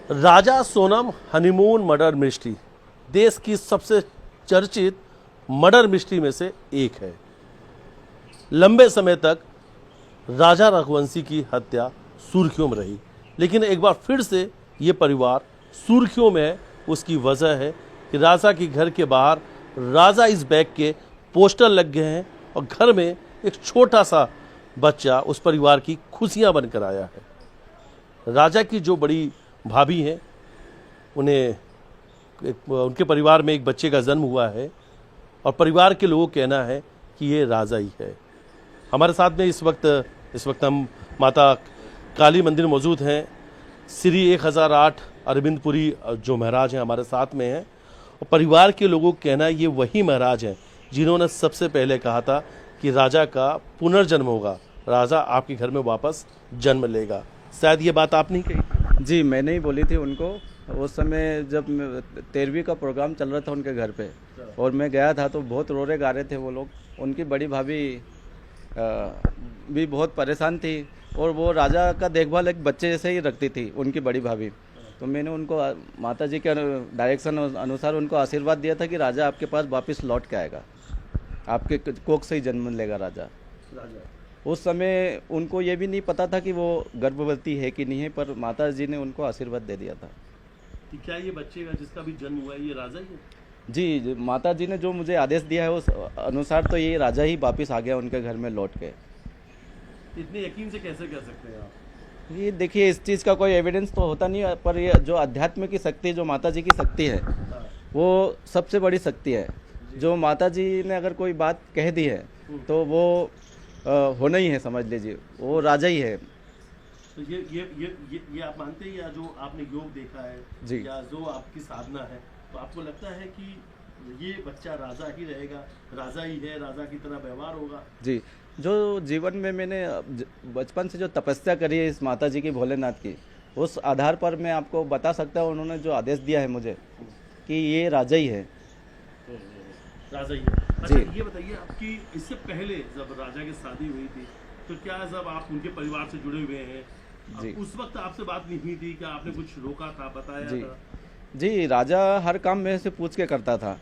राजा Sonam honeymoon murder mystery देश की सबसे चर्चित मर्डर मिस्ट्री में से एक है। लंबे समय तक राजा रघुवंशी की हत्या सुर्खियों में रही, लेकिन एक बार फिर से ये परिवार सुर्खियों में है। उसकी वजह है कि राजा के घर के बाहर राजा इस बैग के पोस्टर लग गए हैं और घर में एक छोटा सा बच्चा उस परिवार की खुशियां बनकर आया है। राजा की जो बड़ी भाभी हैं, उनके परिवार में एक बच्चे का जन्म हुआ है और परिवार के लोगों का कहना है कि ये राजा ही है। हमारे साथ में इस वक्त हम माता काली मंदिर मौजूद हैं। श्री 1008 अरविंदपुरी जो महाराज हैं हमारे साथ में हैं और परिवार के लोगों का कहना है ये वही महाराज हैं जिन्होंने सबसे पहले कहा था कि राजा का पुनर्जन्म होगा, राजा आपके घर में वापस जन्म लेगा। शायद ये बात आपने कही। जी, मैंने ही बोली थी उनको। उस समय जब 13वीं का प्रोग्राम चल रहा था उनके घर पे और मैं गया था तो बहुत रो रहे गा रहे थे वो लोग। उनकी बड़ी भाभी भी बहुत परेशान थी और वो राजा का देखभाल एक बच्चे जैसे ही रखती थी उनकी बड़ी भाभी। तो मैंने उनको माता जी के डायरेक्शन अनुसार उनको आशीर्वाद दिया था कि राजा आपके पास वापस लौट के आएगा, आपके कोख से ही जन्म लेगा राजा। उस समय उनको ये भी नहीं पता था कि वो गर्भवती है कि नहीं है, पर माता जी ने उनको आशीर्वाद दे दिया था। कि क्या ये बच्चे का जिसका भी जन्म हुआ है ये राजा ही है? जी, माता जी ने जो मुझे आदेश दिया है उस अनुसार तो ये राजा ही वापस आ गया उनके घर में लौट के। इतने यकीन से कैसे कह सकते हैं आप? ये देखिए, इस चीज़ का कोई एविडेंस तो होता नहीं है, पर ये जो अध्यात्म की शक्ति, जो माता जी की शक्ति है, वो सबसे बड़ी शक्ति है। जो माता जी ने अगर कोई बात कह दी है तो वो होना ही है, समझ लीजिए वो राजा ही है। तो ये आप मानते हैं, या जो आपने योग देखा है जी, या जो आपकी साधना है, तो आपको लगता है कि ये बच्चा राजा ही रहेगा, राजा ही है, राजा की तरह व्यवहार होगा? जी, जो जीवन में मैंने बचपन से जो तपस्या करी है इस माता जी की, भोलेनाथ की, उस आधार पर मैं आपको बता सकता हूँ उन्होंने जो आदेश दिया है मुझे कि ये राजा ही है। राजा ही है। अच्छा, जी, ये बताइए, आपकी इससे पहले जब राजा की शादी हुई थी तो क्या जब आप उनके परिवार से जुड़े हुए हैं, जी, उस वक्त आपसे बात नहीं हुई थी? क्या आपने कुछ रोका था, बताया जी, था? जी, राजा हर काम मेरे से पूछ के करता था,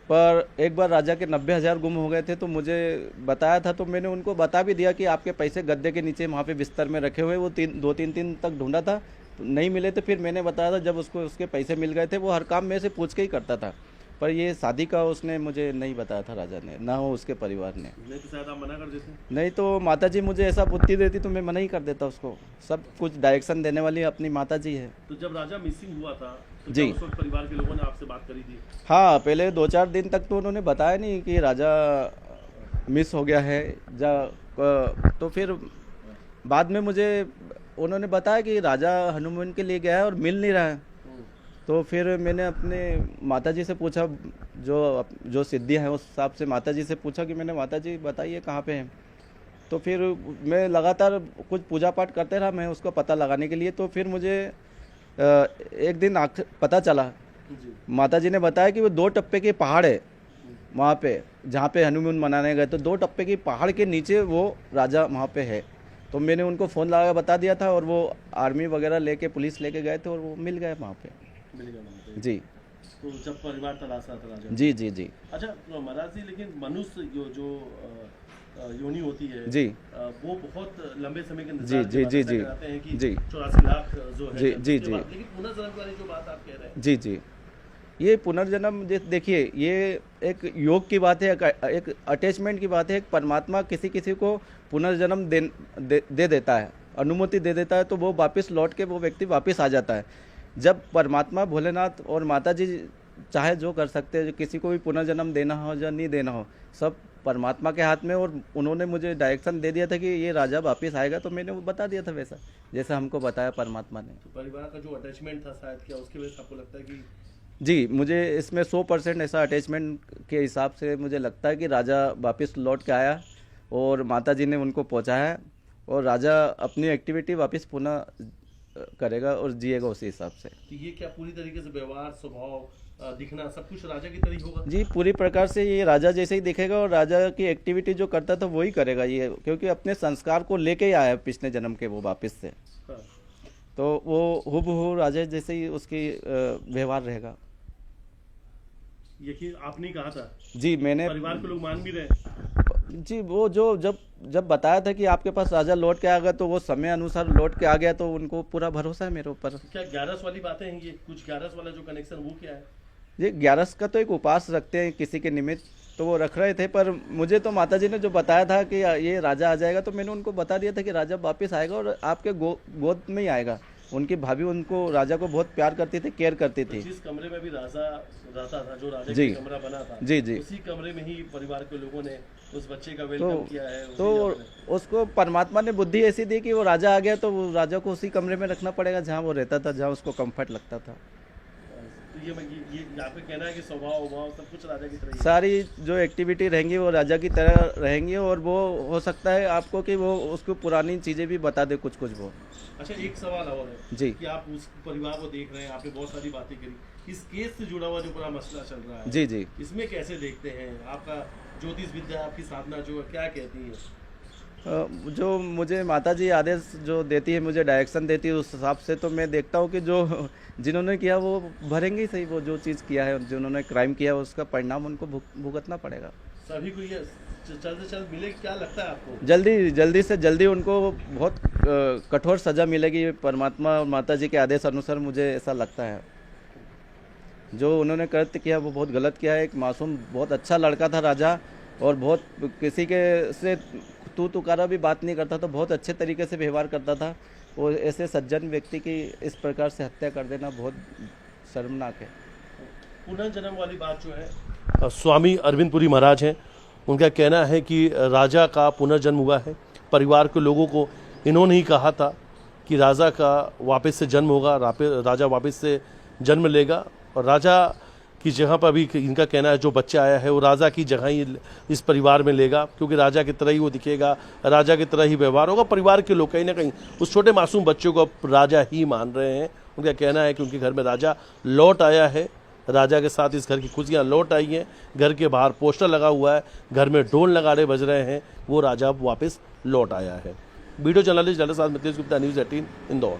पर एक बार राजा के 90,000 गुम हो गए थे तो मुझे बताया था, तो मैंने उनको बता भी दिया कि आपके पैसे गद्दे के नीचे वहाँ पे बिस्तर में रखे हुए। वो 2-3 दिन तक ढूंढा था, नहीं मिले, तो फिर मैंने बताया था जब उसको उसके पैसे मिल गए थे। वो हर काम मेरे से पूछ के ही करता था, पर ये शादी का उसने मुझे नहीं बताया था राजा ने, ना हो उसके परिवार ने। नहीं तो शायद आप मना कर देते। नहीं तो माता जी मुझे ऐसा बुद्धि देती तो मैं मना ही कर देता उसको। सब कुछ डायरेक्शन देने वाली अपनी माता जी है। तो जब राजा मिसिंग हुआ था तो जी, क्या उस वक्त परिवार के लोगों ने आपसे बात करी थी? हाँ, पहले 2-4 दिन तक तो उन्होंने बताया नहीं कि राजा मिस हो गया है। तो फिर बाद में मुझे उन्होंने बताया कि राजा हनुमान के लिए गया है और मिल नहीं रहा है। तो फिर मैंने अपने माता जी से पूछा, जो सिद्धि है उस हिसाब से माता जी से पूछा कि मैंने, माता जी बताइए कहाँ पे हैं। तो फिर मैं लगातार कुछ पूजा पाठ करते रहा मैं उसको पता लगाने के लिए। तो फिर मुझे एक दिन पता चला, माता जी ने बताया कि वो 2 टप्पे के पहाड़ है वहाँ पे जहाँ पे हनीमून मनाने गए। तो 2 टप्पे की पहाड़ के नीचे वो राजा वहाँ पे है। तो मैंने उनको फ़ोन लगा बता दिया था और वो आर्मी वगैरह लेके, पुलिस लेके गए थे और वो मिल गए वहाँ पे। मिल गया वहाँ पे। जी, तो जब परिवार तलाश रहा था राजा। जी, जी, जी, अच्छा, तो महाराज जी, लेकिन मनुष्य जो योनि होती है, जी, वो बहुत लंबे समय के जी, इंतजार जी, के बाद जी, ऐसा जी, कराते हैं कि जी, 84 लाख जो है जी, जन्म जी, के जी, बाद। लेकिन पुनर्जन्म वाली जो बात आप कह रहे हैं, जी, जी, ये पुनर्जन्म देखिए, ये एक योग की बात है, एक अटैचमेंट की बात है। एक परमात्मा किसी को पुनर्जन्म दे देता है, अनुमति दे देता है, तो वो वापस लौट के वो व्यक्ति वापस आ जाता है। जब परमात्मा भोलेनाथ और माता जी चाहे जो कर सकते हैं, किसी को भी पुनर्जन्म देना हो या नहीं देना हो, सब परमात्मा के हाथ में। और उन्होंने मुझे डायरेक्शन दे दिया था कि ये राजा वापस आएगा, तो मैंने वो बता दिया था वैसा जैसा हमको बताया परमात्मा ने। तो परिवार का जो अटैचमेंट था शायद, क्या उसकी वजह से आपको लगता है कि? जी, मुझे इसमें 100% ऐसा अटैचमेंट के हिसाब से मुझे लगता है कि राजा वापस लौट के आया और माता जी ने उनको पहुंचाया और राजा अपनी एक्टिविटी वापस पुनः करेगा और जिएगा उसी हिसाब से। कि ये क्या पूरी तरीके से व्यवहार, स्वभाव, दिखना सब कुछ राजा की तरह ही होगा? जी, पूरी प्रकार से ये राजा जैसे ही दिखेगा और राजा की एक्टिविटी जो करता था वही करेगा ये, क्योंकि अपने संस्कार को लेके ही आया पिछले जन्म के वो वापस से। हाँ। तो वो हूबहू राजा जैसे ही उसकी व्यवहार रहेगा। यकीन आपने कहा था, जी मैंने परिवार के लोग मान भी रहे। जी वो जो जब बताया था कि आपके पास राजा लौट के आ गया तो वो समय अनुसार लौट के आ गया, तो उनको पूरा भरोसा है मेरे ऊपर। क्या 11 वाली बातें हैं ये, कुछ 11 वाला जो कनेक्शन वो क्या है? ये 11 का तो एक उपास रखते हैं किसी के निमित्त, तो वो रख रहे थे, पर मुझे तो माताजी ने जो बताया था कि ये राजा आ जाएगा, तो मैंने उनको बता दिया था कि राजा वापस आएगा और आपके गोद में ही आएगा। उनकी भाभी उनको राजा को बहुत प्यार करती थी, केयर करती थी। जिस कमरे में भी राजा रहता था, जो राजा जी। का कमरा बना था, जी जी, उसी कमरे में ही परिवार के लोगों ने उस बच्चे का तो वेलकम किया है। तो उसको परमात्मा ने बुद्धि ऐसी दी कि वो राजा आ गया तो वो राजा को उसी कमरे में रखना पड़ेगा जहाँ वो रहता था, जहाँ उसको कंफर्ट लगता था। तो ये आपका कहना है कि स्वभाव सब कुछ राजा की तरह ही है। सारी जो एक्टिविटी रहेंगी वो राजा की तरह रहेंगी, और वो हो सकता है आपको कि वो उसको पुरानी चीज़ें भी बता दे कुछ वो। अच्छा, एक सवाल और है जी कि आप उस परिवार को देख रहे हैं, आपने बहुत सारी बातें करी, इस केस से जुड़ा हुआ जो पूरा मसला चल रहा है, जी जी, इसमें कैसे देखते हैं? आपका ज्योतिष विद्या, आपकी साधना जो है क्या कहती है? जो मुझे माताजी आदेश जो देती है, मुझे डायरेक्शन देती है, उस हिसाब से तो मैं देखता हूँ कि जो जिन्होंने किया वो भरेंगे ही सही। वो जो चीज़ किया है, जिन्होंने क्राइम किया उसका परिणाम उनको भुगतना पड़ेगा। सभी को ये जल्द से जल्द मिले, क्या लगता है आपको? जल्दी से जल्दी उनको बहुत कठोर सज़ा मिलेगी परमात्मा और माताजी के आदेश अनुसार, मुझे ऐसा लगता है। जो उन्होंने कृत्य किया वो बहुत गलत किया है। एक मासूम बहुत अच्छा लड़का था राजा, और बहुत किसी के से तू तुकारा भी बात नहीं करता था, बहुत अच्छे तरीके से व्यवहार करता था। वो ऐसे सज्जन व्यक्ति की इस प्रकार से हत्या कर देना बहुत शर्मनाक है। पुनर्जन्म वाली बात जो है, स्वामी अरविंद पुरी महाराज हैं, उनका कहना है कि राजा का पुनर्जन्म हुआ है। परिवार के लोगों को इन्होंने ही कहा था कि राजा का वापस से जन्म होगा, राजा वापस से जन्म लेगा, और राजा की जगह पर भी इनका कहना है जो बच्चा आया है वो राजा की जगह ही इस परिवार में लेगा, क्योंकि राजा की तरह ही वो दिखेगा, राजा की तरह ही व्यवहार होगा। परिवार के लोग कहीं ना कहीं उस छोटे मासूम बच्चों को अब राजा ही मान रहे हैं। उनका कहना है कि उनके घर में राजा लौट आया है, राजा के साथ इस घर की खुशियाँ लौट आई हैं। घर के बाहर पोस्टर लगा हुआ है, घर में ढोल नगाड़े बज रहे हैं, वो राजा अब वापस लौट आया है। वीडियो जर्नलिस्ट साथ मितेश गुप्ता, न्यूज़ 18 इंदौर।